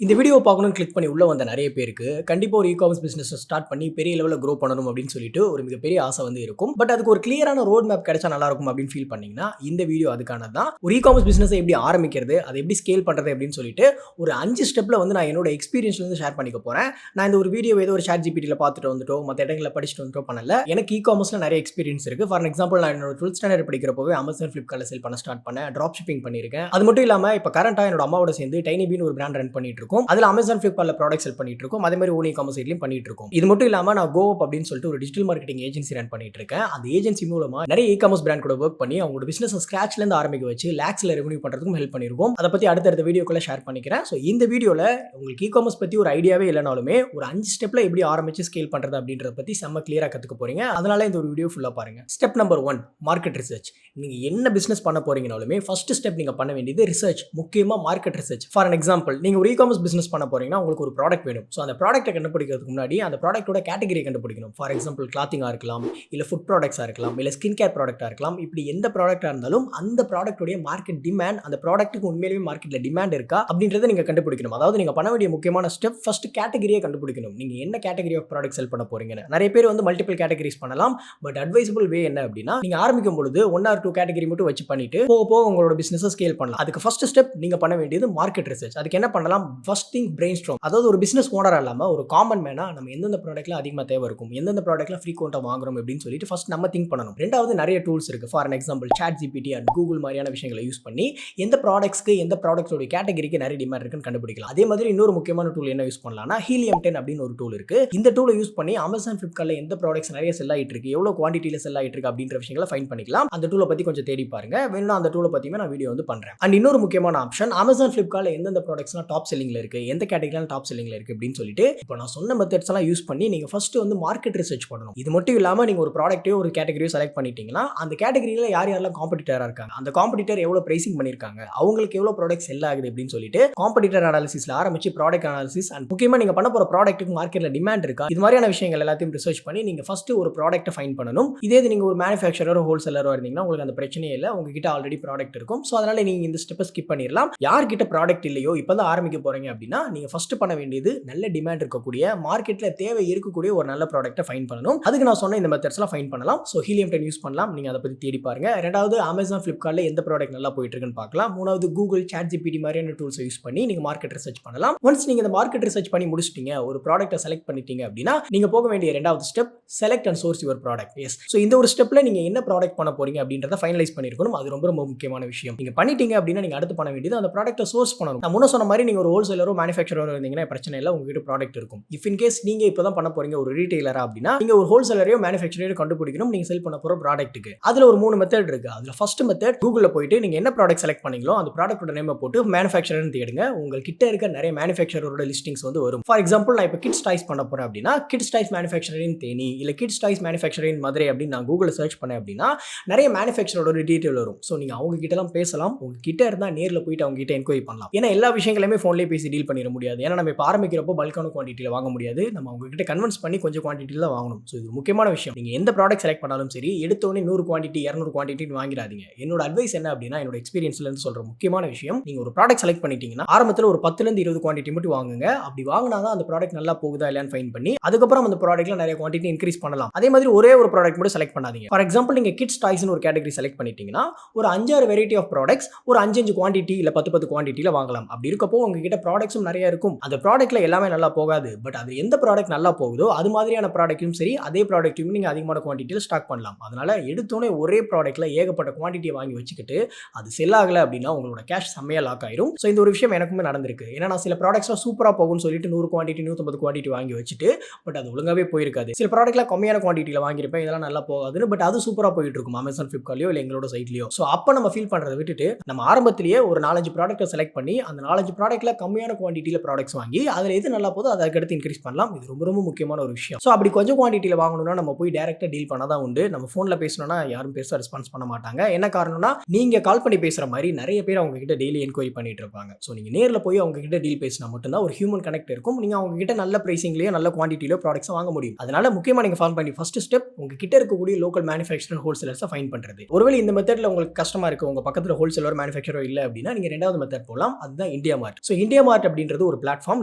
இந்த வீடியோ பார்க்கணும்னு கிளிக் பண்ணி உள்ள வந்த நிறைய பேருக்கு கண்டிப்பா ஒரு இ-காமர்ஸ் பிசினஸ் ஸ்டார்ட் பண்ணி பெரிய லெவலில் க்ரோ பண்ணணும் அப்படின்னு சொல்லிட்டு ஒரு மிகப்பெரிய ஆசை வந்து இருக்கும். பட் அதுக்கு ஒரு கிளியரான ரோட் மேப் கிடைச்சா நல்லா இருக்கும் அப்படின்னு ஃபீல் பண்ணீங்கன்னா இந்த வீடியோ அதுக்கானது தான். ஒரு இ-காமர்ஸ் பிசினஸ் எப்படி ஆரம்பிக்கிறது, அதை எப்படி ஸ்கேல் பண்றது அப்படின்னு சொல்லிட்டு ஒரு 5 ஸ்டெப்ல வந்து நான் என்னோட எக்ஸ்பீரியன்ஸ்ல இருந்து ஷேர் பண்ணிக்க போறேன். நான் இந்த ஒரு வீடியோ ஏதோ ஒரு ChatGPTல பார்த்துட்டு வந்துட்டோ மற்ற இடங்களில் படிச்சுட்டு வந்துட்டோ பண்ணல. எனக்கு இ-காமர்ஸ்ல நிறைய எக்ஸ்பீரியன்ஸ் இருக்கு. ஃபார் எக்ஸாம்பிள் நான் என்னோட 12th ஸ்டாண்டர்ட் படிக்கிறப்பவே Amazon Flipkartல சேல் பண்ண ஸ்டார்ட் பண்ணேன். ட்ராப் ஷிப்பிங் பண்ணியிருக்கேன். அது மட்டும் இல்லாம இப்போ கரண்டா என்னோட அம்மாவோட சேர்ந்து டைனி பீன் ஒரு பிராண்ட் ரன் பண்ணிட்டு இருக்கோம். அதுல Amazon Flipkartல ப்ராடக்ட் செல் பண்ணிட்டு இருக்கோம். அதே மாதிரி ஓன் இ-காமர்ஸ் சைட்லயும் பண்ணிட்டு இருக்கோம். இது மட்டும் இல்லாம நான் GoUp அப்படின்னு சொல்லிட்டு ஒரு டிஜிட்டல் மார்க்கெட்டிங் ஏஜென்சி ரன் பண்ணிட்டு இருக்கேன். அந்த ஏஜென்சி மூலமா நிறைய இ-காமர்ஸ் பிராண்ட் கூட ஒர்க் பண்ணி அவங்களோட பிசினஸ் ஸ்கிராச்ல இருந்து ஆரம்பிக்க வச்சு லாக்ஸ்ல ரெவென்யூ பண்றதுக்கும் ஹெல்ப் பண்ணிருக்கோம். அதை பத்தி அடுத்த வீடியோக்குள்ள ஷேர் பண்ணிக்கிறேன். சோ இந்த வீடியோல உங்களுக்கு இ-காமர்ஸ் பத்தி ஒரு ஐடியாவே இல்லனாலுமே ஒரு 5 ஸ்டெப்ல எப்படி ஆரம்பிச்சு ஸ்கேல் பண்றது அப்படின்றத பத்தி செம்ம கிளியரா கத்துக்க போறீங்க. அதனால இந்த ஒரு வீடியோ ஃபுல்லா பாருங்க. Step number 1 market research. நீங்க என்ன பிசினஸ் பண்ண போறீங்கனாலுமே ஃபர்ஸ்ட் ஸ்டெப் நீங்க பண்ண வேண்டியது ரிசர்ச். முக்கியமா மார்க்கெட் ரிசர்ச். ஃபார் எக்ஸாம்பிள் நீங்க ஒரு இ-காமர்ஸ் பிசினஸ் பண்ண போறீங்கன்னா உங்களுக்கு ஒரு ப்ராடக்ட் வேணும். ஸோ அந்த ப்ராடக்ட்டை கண்டுபிடிக்கிறதுக்கு முன்னாடி அந்த ப்ராடக்ட்டோட கேட்டகரி கண்டுபிடிக்கணும். ஃபார் எக்ஸாம்பிள் கிளாத்திங்காக இருக்கலாம், இல்லை ஃபுட் ப்ராடக்ட்ஸாக இருக்கலாம், இல்லை ஸ்கின் கேர் ப்ராடக்டாக இருக்கலாம். இப்படி எந்த ப்ராடக்டாக இருந்தாலும் அந்த ப்ராடக்ட்டுடைய மார்க்கெட் டிமாண்ட், அந்த ப்ராடக்ட்டுக்கு உண்மையிலேயே மார்க்கெட்டில் டிமாண்ட் இருக்கா அப்படின்றத நீங்கள் கண்டுபிடிக்கணும். அதாவது நீங்கள் பண்ண வேண்டிய முக்கியமான ஸ்டெப் ஃபர்ஸ்ட் கேட்டகரியை கண்டுபிடிக்கணும். நீங்கள் என்ன கேட்டகரி ஆஃப் ப்ராடக்ட் செல் பண்ண போறீங்கன்னு. நிறைய பேர் வந்து மல்டிபிள் கேட்டகரிஸ் பண்ணலாம். பட் அட்வைசபிள் வே என்ன அப்படின்னா நீங்கள் ஆரம்பிக்கும் பொழுது 1 or 2 கேட்டகரி மட்டும் வச்சு பண்ணிட்டு போக போக உங்களோட பிசினஸ் ஸ்கேல் பண்ணலாம். அதுக்கு ஃபர்ஸ்ட் ஸ்டெப் நீங்கள் பண்ண வேண்டியது மார்க்கெட் ரிசர்ச். அதுக்கு என்ன பண்ணலாம்? First thing brain storm. அதாவது ஒரு பிசினஸ் ஓனரா இல்லாம ஒரு காமன் மேனா நம்ம எந்தெந்த ப்ராடக்ட்ல அதிகமா தேவை இருக்கும், எந்தெந்த ப்ராடக்ட்ல ஃப்ரீக்வெண்டா வாங்குறோம் அப்படின்னு சொல்லிட்டு ஃபர்ஸ்ட் நம்ம திங்க் பண்ணணும். ரெண்டாவது நிறைய டூல்ஸ் இருக்கு. For example ChatGPT and Google மாதிரியான விஷயங்களை யூஸ் பண்ணி எந்த ப்ராடக்ட்ஸ்க்கு எந்த ப்ராடக்ட்டோட கேட்டகரிக்கு நிறைய டிமாண்ட் இருக்குன்னு கண்டுபிடிக்கலாம். அதே மாதிரி இன்னொரு முக்கியமான டூல் என்ன யூஸ் பண்ணலாம்னா Helium 10 அப்படின்னு ஒரு டூல் இருக்கு. இந்த டூலை யூஸ் பண்ணி Amazon Flipkartல எந்த ப்ராடக்ட்ஸ் நிறைய செல் ஆயிட்டு இருக்கு, எவ்வளவு குவாண்டிட்டியில செல் ஆயிட்டு இருக்கு அப்படின்ற விஷயங்களை ஃபைண்ட் பண்ணிக்கலாம். அந்த டூலை பத்தி கொஞ்சம் தேடி பாருங்க. வேணும்னா அந்த டூலை பத்தியுமே நான் வீடியோ வந்து பண்றேன். அண்ட் இன்னொரு முக்கியமான ஆப்ஷன் Amazon Flipkartல எந்தெந்த ப்ராடக்ட்ஸ்லாம் டாப் செல்லிங்ல இருக்கு, எந்த கேட்டகரியில டாப் செல்லிங்ல இருக்கு அப்படின்னு சொல்லிட்டு இப்போ நான் சொன்ன மெத்தட்ஸ் எல்லாம் யூஸ் பண்ணி நீங்க ஃபர்ஸ்ட் வந்து மார்க்கெட் ரிசர்ச் பண்ணணும். இது மட்டும் இல்லாம நீங்க ஒரு ப்ராடக்ட்டையோ ஒரு கேட்டகரியோ செலக்ட் பண்ணிட்டீங்கன்னா அந்த கேட்டகரியில யார் யாரெல்லாம் காம்படிட்டரா இருக்காங்க, அந்த காம்படிட்டர் எவ்வளவு பிரைசிங் பண்ணிருக்காங்க, அவங்களுக்கு எவ்வளவு ப்ராடக்ட் செல் ஆகுது அப்படின்னு சொல்லிட்டு காம்படிட்டர் அனாலிசிஸ்ல ஆரம்பிச்சு ப்ராடக்ட் அனாலிசிஸ் அண்ட் முக்கியமா நீங்க பண்ண போற ப்ராடக்ட்டுக்கு மார்க்கெட்ல டிமாண்ட் இருக்கா, இது மாதிரியான விஷயங்கள் எல்லாத்தையும் ரிசர்ச் பண்ணி நீங்க ஃபர்ஸ்ட் ஒரு ப்ராடக்ட்டை ஃபைண்ட் பண்ணணும். இதே நீங்க ஒரு மேனுஃபேக்சரரோ ஹோல்சேலரோ இருந்தீங்கன்னா உங்களுக்கு அந்த பிரச்சனையே இல்லை. உங்ககிட்ட ஆல்ரெடி ப்ராடக்ட் இருக்கும். ஸோ அதனால நீங்க இந்த ஸ்டெப்பை ஸ்கிப் பண்ணிடலாம். யார்கிட்ட ப்ராடக்ட் இல்லையோ இப்பதான் ஆரம்பிக்க போறீங்க அப்படின்னா நீங்க ஃபர்ஸ்ட் பண்ண வேண்டியது நல்ல டிமாண்ட் இருக்கக்கூடிய மார்க்கெட்ல தேவை இருக்கக்கூடிய ஒரு நல்ல ப்ராடக்ட்டை ஃபைண்ட் பண்ணணும். அதுக்கு நான் சொன்ன இந்த மெத்தட்ஸ்லாம் ஃபைண்ட் பண்ணலாம். ஸோ Helium 10 யூஸ் பண்ணலாம். நீங்க அதை பத்தி தேடி பாருங்க. ரெண்டாவது Amazon Flipkartல எந்த ப்ராடக்ட் நல்லா போயிட்டு இருக்குன்னு பார்க்கலாம். மூணாவது கூகுள் ChatGPT மாதிரியான டூல்ஸ் யூஸ் பண்ணி நீங்க மார்க்கெட் ரிசர்ச் பண்ணலாம். ஒன்ஸ் நீங்க இந்த மார்க்கெட் ரிசர்ச் பண்ணி முடிச்சிட்டீங்க, ஒரு ப்ராடக்ட்டை செலக்ட் பண்ணிட்டீங்க அப்படின்னா நீங்க போக வேண்டிய ரெண்டாவது step select and source your product. Yes, so இந்த ஒரு ஸ்டெப்ல நீங்க என்ன ப்ராடக்ட் பண்ண போறீங்க அப்படின்றத ஃபைனலைஸ் பண்ணிருக்கணும். அது ரொம்ப ரொம்ப முக்கியமான விஷயம். நீங்க பண்ணிட்டீங்க அப்படின்னா நீங்க அடுத்து பண்ண வேண்டியது அந்த ப்ராடக்ட்டை சோர்ஸ் பண்ணணும். நான் முன்ன சொன்ன மாதிரி நீங்க ஒரு ஹோல்சேலரோ மேனுஃபேக்சரரோ இருந்தீங்கன்னா பிரச்சனை இல்லை, உங்ககிட்ட ப்ராடக்ட் இருக்கும். இஃப் இன் கேஸ் நீங்க இப்பதான் பண்ண போறீங்க ஒரு ரீட்டைலரா அப்படின்னா நீங்க ஒரு ஹோல்சேலரையோ மேனுஃபேக்சரையோ கண்டுபிடிக்கணும் நீங்க செல் பண்ண போற ப்ராடக்ட்டுக்கு. அதுல ஒரு 3 மெத்தட் இருக்கு. அதுல ஃபர்ஸ்ட் மெத்தட் கூகுள்ல போயிட்டு நீங்க என்ன ப்ராடக்ட் செலக்ட் பண்ணீங்களோ அந்த ப்ராடக்ட்டோட நேமை போட்டு மேனுஃபேக்சரர்னு தேடுங்க. உங்ககிட்ட இருக்க நிறைய மேனுஃபேக்சரரோட லிஸ்டிங்ஸ் வந்து வரும். ஃபார் எக்ஸாம்பிள் நான் இப்போ கிட்ஸ் டாய்ஸ் பண்ண போறேன் அப்படின்னா கிட்ஸ் டாய்ஸ் மேனுஃபேக்சரிங் தேனி இல்ல கிட்ஸ் டாய்ஸ் மேனுஃபேக்சரிங் மதுரை அப்படின்னு நான் கூகுள்ல சர்ச் பண்ணேன் அப்படின்னா நிறைய மேனுஃபேக்சரோட டீடைல் வரும். ஸோ நீங்க அவங்க கிட்ட எல்லாம் பேசலாம். உங்ககிட்ட இருந்தா நேர்ல போயிட்டு அவங்க கிட்ட என்கொயரி பண்ணலாம். ஏன்னா எல்லா விஷயங்களையுமே போன்லயே பேசி டீல் பண்ணிட முடியாது. ஏன்னா நம்ம இப்போ ஆரம்பிக்கிறப்போ பல்கான குவான்டிட்டியில வாங்க முடியாது. நம்ம அவங்க கிட்ட கன்வின்ஸ் பண்ணி கொஞ்சம் குவான்டிட்டியில தான் வாங்கணும். ஸோ இது முக்கியமான விஷயம். நீங்க எந்த ப்ராடக்ட் செலக்ட் பண்ணாலும் சரி எடுத்தோடனே 100 குவான்டிட்டி 200 குவான்டிட்டி வாங்கிடாதீங்க. என்னோட அட்வைஸ் என்ன அப்படின்னா என்னோட எக்ஸ்பீரியன்ஸ்ல இருந்து சொல்ற முக்கியமான விஷயம், நீங்க ஒரு ப்ராடக்ட் செலக்ட் பண்ணிட்டீங்கன்னா ஆரம்பத்தில் ஒரு 10 இருந்து 20 குவான்டிட்டி மட்டும் வாங்குங்க. அப்படி வாங்கினாதான் அந்த ப்ராடக்ட் நல்லா போகுதா இல்லையான்னு ஃபைன் பண்ணி அதுக்கப்புறம் அந்த ப்ராடக்ட்ல நிறைய குவான்டிட்டி இன்க்ரீஸ் பண்ணலாம். அதே மாதிரி ஒரே ஒரு ப்ராடக்ட் மட்டும் செலக்ட் பண்ணாதீங்க. ஃபார் எக்ஸாம்பிள் நீங்க கிட்ஸ் டாய்ஸ்னு ஒரு கேட்டகரி செலக்ட் பண்ணிட்டீங்கன்னா ஒரு 5-6 வெரைட்டி ஆஃப் ப்ராடக்ட்ஸ் ஒரு 5 குவான்டிட்டி இல்ல 10 குவான்டிட்டியில வாங்கலாம். அப்படி இருக்கப்போ உங்ககிட்ட ப்ராடக்ட்ஸும் நிறைய இருக்கும். அந்த ப்ராடக்ட்ல எல்லாமே நல்லா போகாது. பட் அது எந்த ப்ராடக்ட் நல்லா போகுதோ அது மாதிரியான ப்ராடக்ட்டும் சரி அதே ப்ராடக்ட்டும் நீங்க அதிகமான குவான்டிட்டியில ஸ்டாக் பண்ணலாம். அதனால எடுத்தோடனே ஒரே ப்ராடக்ட்ல ஏகப்பட்ட குவான்டிட்டியை வாங்கி வச்சுக்கிட்டு அது செல் ஆகல அப்படின்னா உங்களோட கேஷ் செம்மையா லாக் ஆயிரும். ஸோ இந்த ஒரு விஷயம் எனக்குமே நடந்திருக்கு. ஏன்னா நான் சில ப்ராடக்ட்ஸ்லாம் சூப்பரா போகும்னு சொல்லிட்டு 100 குவான்டிட்டி 150 குவான்டிட்டி வாங்கி வச்சுட்டு பட் அது ஒழுங்காவே போயிருக்காது. சில ப்ராடக்ட்லாம் கம்மியான குவான்டிட்டியில வாங்கியிருப்பேன், இதெல்லாம் நல்லா போகாதுன்னு. பட் அது சூப்பரா போயிட்டு இருக்கும் Amazon Flipkartலயோ இல்ல எங்களோட சைட்லயோ. ஸோ அப்போ நம்ம ஃபீல் பண்றதை விட்டுட்டு நம்ம ஆரம்பத்திலேயே ஒரு 4-5 ப்ராடக்ட்டை செலக்ட் பண்ணி அந்த 4-5 ப்ராடக்ட்ல கம்மியான குவான்டிட்டியில ப்ராடக்ட்ஸ் வாங்கி அதுல எது நல்லா போதோ அதுக்கு அடுத்து இன்க்ரீஸ் பண்ணலாம். இது ரொம்ப ரொம்ப முக்கியமான ஒரு விஷயம். ஸோ அப்படி கொஞ்சம் குவான்டிட்டியில வாங்கணும்னா நம்ம போய் டைரக்டா டீல் பண்ணாதான் உண்டு. நம்ம ஃபோன்ல பேசணும்னா யாரும் பெருசா ரெஸ்பான்ஸ் பண்ண மாட்டாங்க. என்ன காரணம்னா நீங்க கால் பண்ணி பேசுற மாதிரி நிறைய பேர் அவங்க கிட்ட டெய்லி என்கொயரி பண்ணிட்டு இருப்பாங்க. ஸோ நீங்க நேர்ல போய் அவங்க கிட்ட டீல் பேசினா மட்டும்தான் ஒரு ஹியூமன் கனெக்ட் இருக்கும். நீங்க அவங்க கிட்ட நல்ல பிரைசிங்லயோ நல்ல குவான்டிட்டியிலோ ப்ராடக்ட்ஸ் வாங்க முடியும். அதனால முக்கியமா நீங்க ஃபாலோ பண்ணி ஃபர்ஸ்ட் ஸ்டெப் உங்க கிட்ட இருக்கக்கூடிய லோக்கல் மேனுஃபேக்சரர் ஹோல்சேலர்ஸை ஃபைண்ட் பண்றது. ஒருவேளை இந்த மெத்தட்ல உங்களுக்கு கஷ்டமா இருக்கு, உங்க பக்கத்துல ஹோல்சேலர் மேனுஃபேக்சரர் இல்ல அப்படின்னா நீங்க ரெண்டாவது மெத்தட் போலாம். அதுதான் இந்தியா மார்ட். ஸோ இந்தியா இன்ஸ்டாமார்ட் அப்படின்றது ஒரு பிளாட்ஃபார்ம்.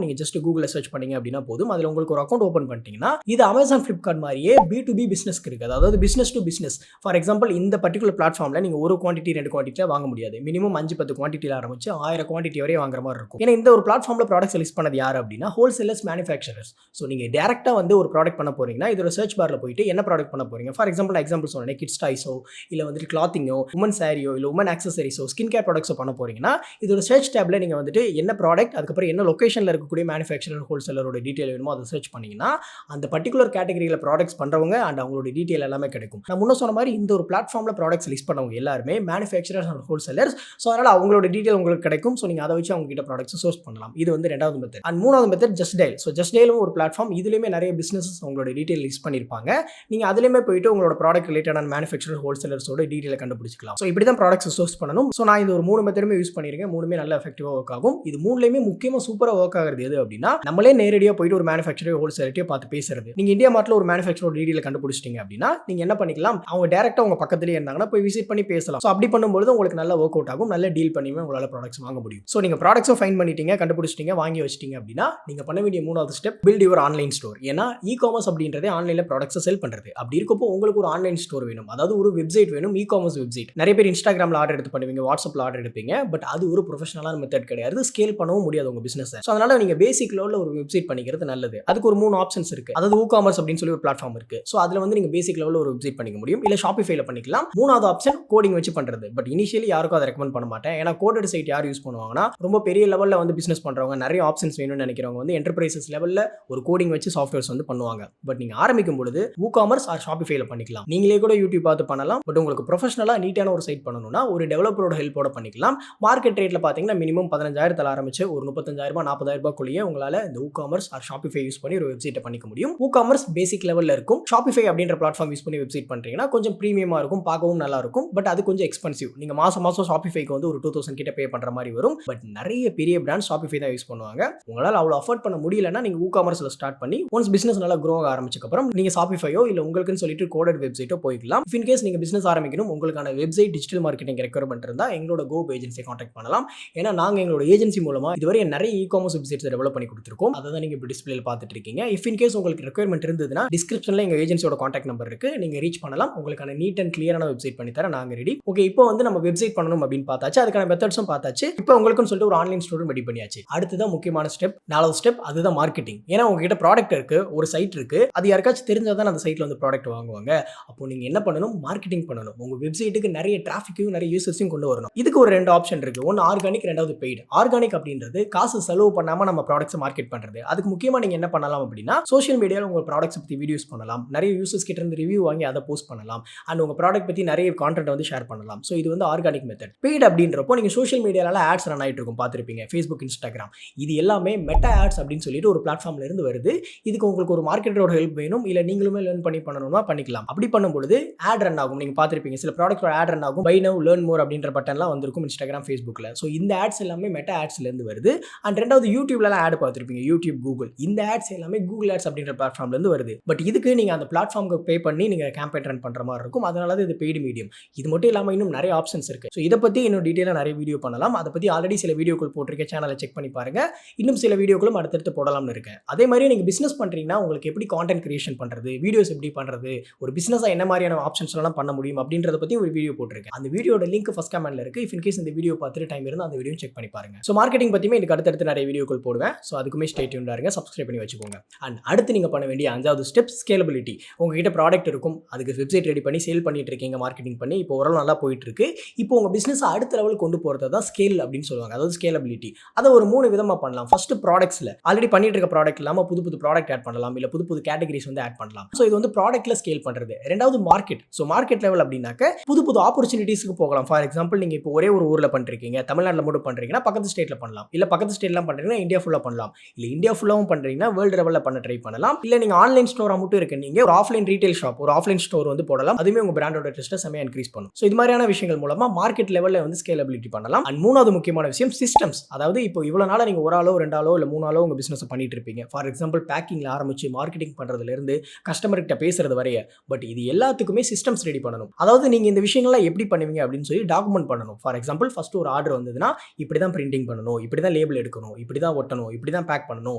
நீங்க ஜஸ்ட் கூகுள்ல சர்ச் பண்ணீங்க அப்படின்னா போதும். அதுல உங்களுக்கு ஒரு அக்கவுண்ட் ஓபன் பண்ணிட்டீங்கன்னா இது Amazon, Flipkart மாதிரியே B2B பிசினஸ்க்கு இருக்கு. அதாவது business to business. For example இந்த பர்టిక్యులர் பிளாட்ஃபார்ம்ல நீங்க ஒரு குவாண்டிட்டி 2 குவாண்டிட்டில வாங்க முடியாது. மினிமம் 5-10 குவாண்டிட்டில ஆரம்பிச்சு 1000 குவாண்டிட்டி வரை வாங்குற மாதிரி இருக்கும். ஏன்னா இந்த ஒரு பிளாட்ஃபார்ம்ல ப்ராடக்ட்ஸ் லிஸ்ட் பண்ணது யாரு அப்படின்னா ஹோல்சேலர்ஸ், மேனுஃபேக்சரர்ஸ். ஸோ நீங்க டைரக்டா வந்து ஒரு ப்ராடக்ட் பண்ண போறீங்கன்னா இதோட சர்ச் பார்ல போயிட்டு என்ன ப்ராடக்ட் பண்ண போறீங்க. ஃபார் எக்ஸாம்பிள் சொன்னேன், கிட்ஸ் டாய்ஸோ இல்ல வந்துட்டு கிளாத்திங்கோ, உமன் சாரியோ இல்ல உமன் ஆக்சசரிஸோ, ஸ்கின் கேர் ப்ராடக்ட்ஸோ பண்ண போறீங்கன்னா இதோட சர்ச் டேப்ல நீங்க வந்துட்டு என்ன ப்ராடக்ட், அதுக்கப்புறம் என்ன லொகேஷன்ல இருக்கக்கூடிய மேனுஃபேக்சரர், ஹோல்சேலரோட டீடைல் வேணுமோ அதை சர்ச் பண்ணீங்கன்னா அந்த பர்టిక్యులர் கேட்டகரியில ப்ராடக்ட்ஸ் பண்றவங்க அண்ட் அவங்களோட டீடைல் எல்லாமே கிடைக்கும். நான் முன்ன சொன்ன மாதிரி இந்த ஒரு பிளாட்ஃபார்ம்ல ப்ராடக்ட்ஸ் லிஸ்ட் பண்ணவங்க எல்லாருமே மேனுஃபேக்சரர்ஸ் அண்ட் ஹோல்சேலர்ஸ். ஸோ அதனால அவங்களோட டீடைல் உங்களுக்கு கிடைக்கும். ஸோ நீங்க அதை வச்சு அவங்க கிட்ட ப்ராடக்ட்ஸ் சோர்ஸ் பண்ணலாம். இது வந்து ரெண்டாவது மெத்தட். அண்ட் மூணாவது method just dial. So just டயலும் ஒரு பிளாட்ஃபார்ம். இதுலயுமே நிறைய பிசினஸஸ் அவங்களோட டீடைல் லிஸ்ட் பண்ணிருப்பாங்க. நீங்க அதுலயுமே போயிட்டு உங்களோட ப்ராடக்ட் ரிலேட்டடான மேனுஃபேக்சரர், ஹோல்சேலர்ஸோட டீடைலை கண்டுபிடிச்சிக்கலாம். ஸோ இப்படி தான் ப்ராடக்ட்ஸ் சோர்ஸ் பண்ணணும். ஸோ நான் இது ஒரு 3 மெத்தடுமே யூஸ் பண்ணிருக்கேன். 3மே நல்ல எஃபெக்டிவா ஒர்க் ஆகும். இது 3லயுமே முக்கியமா சூப்பரா ஒர்க் ஆகுறது எது அப்படின்னா நம்மளே நேரடியா போயிட்டு ஒரு மேனுஃபேக்சரர், ஹோல்சேலர்ட்டே பார்த்து பேசுறது. நீங்க இந்தியா மார்ட்ல ஒரு மேனுஃபேக்சரோட டீடைலை கண்டுபிடிச்சிட்டீங்க அப்படின்னா நீங்க என்ன பண்ணிக்கலாம், அவங்க டைரக்டா உங்க பக்கத்துலயே இருந்தாங்கன்னா போய் விசிட் பண்ணி பேசலாம். ஸோ அப்படி பண்ணும்போது உங்களுக்கு நல்ல ஒர்க் அவுட் ஆகும். நல்ல டீல் பண்ணியுமே உங்களால ப்ராடக்ட்ஸ் வாங்க முடியும். ஸோ நீங்க ப்ராடக்ட்ஸை ஃபைண்ட் பண்ணிட்டீங்க, கண்டுபிடிச்சிட்டீங்க, வாங்கி வச்சிட்டீங்க அப்படின்னா நீங்க பண்ண வேண்டிய 3வது step build your online store. ஏன்னா இ-காமர்ஸ் அப்படின்றதே ஆன்லைன்ல ப்ராடக்ட்ஸை செல் பண்றது. அப்படி இருக்கப்போ உங்களுக்கு ஒரு ஆன்லைன் ஸ்டோர் வேணும். அதாவது ஒரு வெப்சைட் வேணும், இ-காமர்ஸ் வெப்சைட். நிறைய பேர் இன்ஸ்டாகிராம்ல ஆர்டர் எடுத்து பண்ணுவீங்க, வாட்ஸ்அப்ல ஆர்டர் எடுப்பீங்க. பட் அது ஒரு ப்ரொஃபஷனலான மெத்தட் கிடையாது. ஸ்கேல் பண்ணவும் முடியாது உங்க பிசினஸ். ஸோ அதனால நீங்க பேசிக் லெவல்ல ஒரு வெப்சைட் பண்ணிக்கிறது நல்லது. அதுக்கு ஒரு 3 ஆப்ஷன்ஸ் இருக்கு. அதாவது WooCommerce அப்படின்னு சொல்லி ஒரு பிளாட்ஃபார்ம் இருக்கு. ஸோ அதுல வந்து நீங்க பேசிக் லெவல்ல ஒரு வெப்சைட் பண்ணிக்க முடியும். இல்ல Shopifyல பண்ணிக்கலாம். 3வது ஆப்ஷன் கோடிங் வச்சு பண்றது. பட் இனிஷியலி யாருக்கும் அதை ரெக்கமெண்ட் பண்ண மாட்டேன். ஏன்னா கோடட் சைட் யார் யூஸ் பண்ணுவாங்கன்னா ரொம்ப பெரிய லெவல்ல வந்து பிசினஸ் பண்றவங்க, நிறைய ஆப்ஷன்ஸ் வேணும்னு நினைக்கிறவங்க வந்து என்டர்பிரைசஸ் லெவல்ல ஒரு கோடிங் வச்சு சாஃப்ட்வேர்ஸ் வந்து பண்ணுவாங்க. பட் நீங்க ஆரம்பிக்கும் பொழுது WooCommerce ஆர் Shopifyல பண்ணிக்கலாம். நீங்களே கூட யூடியூப் பார்த்து பண்ணலாம். பட் உங்களுக்கு ப்ரொஃபஷனலா நீட்டான ஒரு சைட் பண்ணணும்னா ஒரு டெவலப்பரோட ஹெல்ப்போட பண்ணிக்கலாம். மார்க்கெட் ரேட்ல பாத்தீங்கன்னா மினிமம் 15,000 ஆரம்பிச்சு ஒரு 35,000 40,000 உங்களால இந்த WooCommerce ஆர் Shopify யூஸ் பண்ணி ஒரு வெப்சைட்டை பண்ணிக்க முடியும். WooCommerce பேசிக் லெவல்ல இருக்கும். Shopify அப்படின்ற பிளாட்ஃபார்ம் யூஸ் பண்ணி வெப்சைட் பண்றீங்கன்னா கொஞ்சம் பிரீமியமா இருக்கும், பார்க்கவும் நல்லா இருக்கும். பட் அது கொஞ்சம் எக்ஸ்பென்சிவ். நீங்க மாசம் Shopifyக்கு வந்து ஒரு 2,000 கிட்ட பே பண்ற மாதிரி வரும். பட் நிறைய பெரிய பிராண்ட் Shopify தான் யூஸ் பண்ணுவாங்க. உங்களால அவ்வளவு அஃபோர்ட் பண்ண முடியலன்னா நீங்க WooCommerceல ஸ்டார்ட் பண்ணி ஒன்ஸ் பிசினஸ் நல்லா grow ஆக ஆரம்பிச்சதுக்கு அப்புறம் நீங்க Shopifyயோ இல்ல உங்களுக்குன்னு சொல்லிட்டு கோடட் வெப்சைட்டோ போய்க்கலாம். இஃப் இன் கேஸ் நீங்க பிசினஸ் ஆரம்பிக்கணும், உங்களுக்கான வெப்சைட் டிஜிட்டல் மார்க்கெட்டிங் ரெக்யர்மென்ட் இருந்தா எங்களோட GoUp Agency கான்டாக்ட் பண்ணலாம். ஏன்னா நாங்க எங்களோட ஏஜென்சி மூலமா இதுவரை நிறைய இ-காமர்ஸ் வெப்சைட்ஸ் டெவலப் பண்ணி கொடுத்திருக்கோம். அதை தான் நீங்க இப்போ டிஸ்பிளேல பார்த்துட்டு இருக்கீங்க. இஃப் இன் கேஸ் உங்களுக்கு ரெக்யர்மென்ட் இருந்ததுன்னா டிஸ்கிரிப்ஷன்ல எங்க ஏஜென்சியோட கான்டாக்ட் நம்பர் இருக்கு. நீங்க ரீச் பண்ணலாம். உங்களுக்கான நீட் அண்ட் கிளியரான வெப்சைட் பண்ணி தர நாங்க ரெடி. ஓகே, இப்போ வந்து நம்ம வெப்சைட் பண்ணணும் அப்படின்னு பார்த்தாச்சு. அதுக்கான மெத்தட்ஸும் பார்த்தாச்சு. இப்போ உங்களுக்குன்னு சொல்லிட்டு ஒரு ஆன்லைன் ஸ்டோரும் ரெடி பண்ணியாச்சு. அடுத்ததான் முக்கியமான ஸ்டெப், 4வது ஸ்டெப், அதுதான் மார்க்கெட்டிங். ஏன்னா உங்ககிட்ட ப்ராடக்ட் இருக்கு, ஒரு சைட் இருக்கு, அது யாருக்காச்சும் தெரிஞ்சாதான் அந்த சைட்ல வந்து ப்ராடக்ட் வாங்குவாங்க. அப்போ நீங்க என்ன பண்ணணும், மார்க்கெட்டிங் பண்ணணும். உங்க வெப்சைட்டுக்கு நிறைய டிராஃபிக்கையும் நிறைய யூசர்ஸையும் கொண்டு வரணும். இதுக்கு ஒரு 2 ஆப்ஷன் இருக்கு. ஒன்னு ஆர்கானிக், ரெண்டாவது பெய்டு. ஆர்கானிக் அப்படின்றது காசு செலவு பண்ணாம நம்ம ப்ராடக்ட்ஸ் மார்க்கெட் பண்றது. அதுக்கு முக்கியமா நீங்க என்ன பண்ணலாம் அப்படின்னா சோஷியல் மீடியால உங்க ப்ராடக்ட்ஸ் பத்தி வீடியோஸ் பண்ணலாம். நிறைய யூசர்ஸ் கிட்ட இருந்து ரிவ்யூ வாங்கி அதை போஸ்ட் பண்ணலாம். அண்ட் உங்க ப்ராடக்ட் பத்தி நிறைய கான்டென்ட் வந்து ஷேர் பண்ணலாம். ஸோ இது வந்து ஆர்கானிக் மெத்தட். பெய்டு அப்படின்றப்போ நீங்க சோஷியல் மீடியால ஆட்ஸ் ரன் ஆயிட்டு இருக்கும், பார்த்திருப்பீங்க, Facebook, Instagram. இது எல்லாமே மெட்டா ஆட்ஸ் அப்படின்னு சொல்லிட்டு ஒரு பிளாட்ஃபார்ம்ல இருந்து வருது. இதுக்கு உங்களுக்கு ஒரு மார்க்கெட்டரோட ஹெல்ப் வேணும், இல்ல நீங்களுமே லேர்ன் பண்ணணும்னா பண்ணிக்கலாம். அப்படி பண்ணும்போது ஆட் ரன் ஆகும். நீங்க பார்த்திருப்பீங்க, சில ப்ராடக்ட்டோட ஆட் ரன் ஆகும். பை நவ் லேர்ன் மோர் அப்படின்ற பட்டன்லாம் வந்திருக்கும் Instagram, Facebookல. ஸோ இந்த ஆட்ஸ் எல்லாமே மெட்டா ஆட்ஸ்ல இருந்து வருது. அண்ட் ரெண்டாவது யூடியூப்ல ஆட் பார்த்திருப்பீங்க, யூடியூப், கூகுள். இந்த ஆட்ஸ் எல்லாமே கூகுள் ஆட்ஸ் அப்படின்ற பிளாட்ஃபார்ம்ல இருந்து வருது. பட் இதுக்கு நீங்க அந்த பிளாட்ஃபார்முக்கு பே பண்ணி நீங்க கேம்பெயின் ரன் பண்ற மாதிரி இருக்கும். அதனால தான் இது பெய்டு மீடியம். இது மட்டும் இல்லாம இன்னும் நிறைய ஆப்ஷன்ஸ் இருக்கு. ஸோ இதை பத்தி இன்னும் டீடைலா நிறைய வீடியோ பண்ணலாம். அதை பத்தி ஆல்ரெடி சில வீடியோக்கள் போட்டிருக்கேன், சேனலை செக் பண்ணி பாருங்க. இன்னும் சில வீடியோக்களும் அடுத்தடுத்து போடலாம்னு இருக்கேன். அதே மாதிரி நீங்க பிசினஸ் பண்றீங்கன்னா உங்களுக்கு எப்படி கான்டென்ட் கிரியேஷன் பண்றது, வீடியோஸ் எப்படி பண்றது, ஒரு பிசினஸா என்ன மாதிரியான ஆப்ஷன்ஸ் எல்லாம் பண்ண முடியும் அப்படின்றத பத்தி ஒரு வீடியோ போட்டிருக்கேன். அந்த வீடியோட லிங்க் ஃபர்ஸ்ட் கமெண்ட்ல இருக்கு. இஃப் இன் கேஸ் இந்த வீடியோ பார்த்துட்டு டைம் இருந்தா அந்த வீடியோ செக் பண்ணி பாருங்க. ஸோ மார்க்கெட்டிங் பத்தியுமே எனக்கு அடுத்தடுத்து நிறைய வீடியோக்கள் போடுவேன். ஸோ அதுக்குமே ஸ்டே டியூன்டா இருங்க, சப்ஸ்கிரைப் பண்ணி வச்சுக்கோங்க. அண்ட் அடுத்து நீங்க பண்ண வேண்டிய 5வது ஸ்டெப் ஸ்கேலபிலிட்டி. உங்ககிட்ட ப்ராடக்ட் இருக்கும், அதுக்கு வெப்சைட் ரெடி பண்ணி சேல் பண்ணிட்டு இருக்கீங்க, மார்க்கெட்டிங் பண்ணி இப்போ ஓரளவு நல்லா போயிட்டு இருக்கு. இப்போ உங்க பிசினஸ் அடுத்த லெவல் கொண்டு போறது தான் ஸ்கேல் அப்படின்னு சொல்லுவாங்க. அதாவது ஸ்கேலபிலிட்டி. அதை ஒரு 3 விதமா பண்ணலாம். ஃபர்ஸ்ட் ப்ராடக்ட்ஸ்ல ஆல்ரெடி பண்ணிட்டு இருக்க ப்ராடக்ட் இல்லாம புது புது ப்ராடக்ட் ஆட் பண்ணலாம், இல்ல புது புது கேட்டகரிஸ் வந்து ஆட் பண்ணலாம். ஸோ இது வந்து ப்ராடக்ட்ல ஸ்கேல் பண்றது. ரெண்டாவது மார்க்கெட். ஸோ மார்க்கெட் லெவல் அப்படின்னாக்க புது புது ஆப்பர்ச்சுனிட்டிஸ்க்கு போகலாம். ஃபார் எக்ஸாம்பிள் நீங்க இப்போ ஒரே ஒரு ஊர்ல பண்றீங்க, தமிழ்நாட்டில் மட்டும் பண்றீங்கன்னா பக்கத்து ஸ்டேட்ல பண்ணலாம், இல்ல பக்கத்து ஸ்டேட்லாம் பண்றீங்கன்னா இந்தியா ஃபுல்லா பண்ணலாம், இல்ல இந்தியா ஃபுல்லாவும் பண்றீங்கன்னா வேர்ல்டு லெவல்ல பண்ண ட்ரை பண்ணலாம். இல்ல நீங்க ஆன்லைன் ஸ்டோரா மட்டும் இருக்கு, நீங்க ஒரு ஆஃப்லைன் ரீட்டைல் ஷாப், ஒரு ஆஃப்லைன் ஸ்டோர் வந்து போடலாம். அதுமே உங்க பிராண்டோட ட்ரஸ்ட்டை செமையா இன்க்ரீஸ் பண்ணும். ஸோ இது மாதிரியான விஷயங்கள் மூலமா மார்க்கெட் லெவல்ல வந்து ஸ்கேலபிலிட்டி பண்ணலாம். அண்ட் 3வது முக்கியமான விஷயம் சிஸ்டம்ஸ். அதாவது இப்போ இவ்வளவு நாளா நீங்க ஒரு ஆளோ 2 ஆளோ இல்ல 3 ஆளோ உங்க பிசினஸ் பண்ணிட்டு இருப்பீங்க. ஃபார் எக்ஸாம்பிள் பேக்கிங்ல ஆரம்பிச்சு மார்க்கெட்டிங் பண்றதுல இருந்து கஸ்டமர் கிட்ட பேசுறது வரைய. பட் இது எல்லாத்துக்குமே சிஸ்டம்ஸ் ரெடி பண்ணணும். அதாவது நீங்க இந்த விஷயங்கள்லாம் எப்படி பண்ணுவீங்க அப்படின்னு சொல்லி டாக்குமெண்ட் பண்ணணும். ஃபார் எக்ஸாம்பிள் ஃபர்ஸ்ட் ஒரு ஆர்டர் வந்ததுன்னா இப்படி தான் பிரிண்டிங் பண்ணணும், இப்படி தான் தான் லேபிள் எடுக்கணும், இப்படி தான் ஒட்டணும், இப்படி தான் பேக் பண்ணணும்,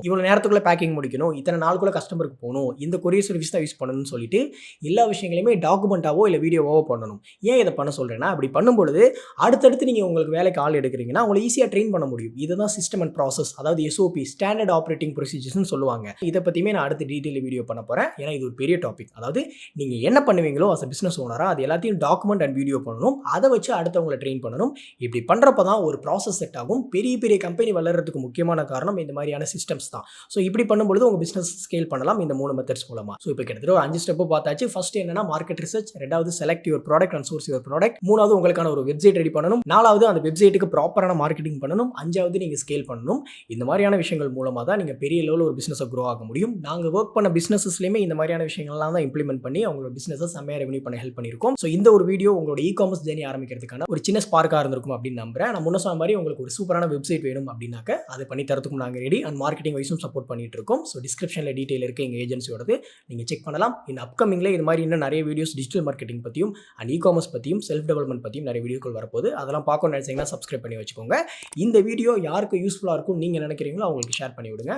இவ்வளோ நேரத்துக்குள்ள பேக்கிங் முடிக்கணும், இத்தனை நாளுக்குள்ள கஸ்டமருக்கு போகணும், இந்த கொரியர் சர்வீஸ் தான் யூஸ் பண்ணணும்னு சொல்லிட்டு எல்லா விஷயங்களையுமே டாக்குமெண்ட்டாவோ இல்லை வீடியோவோ பண்ணணும். ஏன் இதை பண்ண சொல்கிறேன்னா, அப்படி பண்ணும்பொழுது அடுத்தடுத்து நீங்கள் உங்களுக்கு வேலைக்கு ஆள் எடுக்கிறீங்கன்னா உங்களை ஈஸியாக ட்ரெயின் பண்ண முடியும். இதுதான் சிஸ்டம் அண்ட் ப்ராசஸ், அதாவது SOP, ஸ்டாண்டர்ட் ஆப்ரேட்டிங் ப்ரொசீஜர்ஸ்னு சொல்லுவாங்க. இதை பற்றியுமே நான் அடுத்த டீட்டெயில் வீடியோ பண்ண போகிறேன். ஏன்னா இது ஒரு பெரிய டாபிக். அதாவது நீங்கள் என்ன பண்ணுவீங்களோ அஸ் அ பிஸ்னஸ் ஓனராக அது எல்லாத்தையும் டாக்குமெண்ட் அண்ட் வீடியோ பண்ணணும். அதை வச்சு அடுத்தவங்களை ட்ரெயின் பண்ணணும். இப்படி பண்ணுறப்ப தான் ஒரு ப்ராசஸ் செட் ஆகும். பெரிய பெரிய கம்பெனி வளர்கிறதுக்கு முக்கியமான காரணம் இந்த மாதிரியான சிஸ்டம்ஸ் தான். ஸோ இப்படி பண்ணும்பொழுது உங்கள் பிஸ்னஸ் ஸ்கேல் பண்ணலாம் இந்த 3 மெத்தட்ஸ் மூலமாக. ஸோ இப்போ கிட்டத்தட்ட ஒரு 5 ஸ்டெப்பு பார்த்தாச்சு. ஃபர்ஸ்ட் என்னன்னா மார்க்கெட் ரிசர்ச், ரெண்டாவது select your product and source your product, மூணாவது உங்களுக்கான ஒரு வெப்சைட் ரெடி பண்ணணும், நாலாவது அந்த வெப்சைட்டுக்கு ப்ராப்பரான மார்க்கெட்டிங் பண்ணணும், அஞ்சாவது நீங்கள் ஸ்கேல் பண்ணணும். இந்த மாதிரியான விஷயங்கள் மூலமாக தான் நீங்கள் பெரிய லெவலில் ஒரு பிஸ்னஸை க்ரோ ஆக முடியும். நாங்கள் ஒர்க் பண்ண பிஸ்னஸஸ்லையுமே இந்த மாதிரியான விஷயங்கள்லாம் தான் இம்ப்ளிமெண்ட் பண்ணி அவங்களோட பிஸ்னஸை செம்மையாக ரெவன்யூ பண்ண ஹெல்ப் பண்ணியிருக்கோம். ஸோ இந்த ஒரு வீடியோ உங்களோட இ-காமர்ஸ் ஜர்னி ஆரம்பிக்கிறதுக்கான ஒரு சின்ன ஸ்பார்க்காக இருந்திருக்கும் அப்படின்னு நம்புறேன். நான் முன்ன சொன்ன மாதிரி உங்களுக்கு ஒரு சூப்பரான வெப்சைட் வேணும் அப்படின்னாக்க அதை பண்ணி தரத்துக்கும் நாங்கள் ரெடி அண்ட் மார்க்கெட்டிங் வைஸும் சப்போர்ட் பண்ணிட்டு இருக்கோம். ஸோ டிஸ்கிரிப்ஷனில் டீட்டெயில் இருக்குது எங்கள் ஏஜென்சியோடது, நீங்கள் செக் பண்ணலாம். இந்த அப்கமிங்கில் இது மாதிரி இன்னும் நிறைய வீடியோஸ் டிஜிட்டல் மார்க்கெட்டிங் பற்றியும் அண்ட் இ-காமர்ஸ் பற்றியும் செல்ஃப் டெவலப்மெண்ட் பற்றியும் நிறைய வீடியோக்கள் வரப்போகுது. அதெல்லாம் பார்க்கணும்னு நினைச்சீங்கன்னா சப்ஸ்கிரைப் பண்ணி வச்சுக்கோங்க. இந்த வீடியோ யாருக்கு யூஸ்ஃபுல்லாக இருக்கும் நீங்கள் நினைக்கிறீங்களோ அவங்களுக்கு ஷேர் பண்ணி விடுங்க.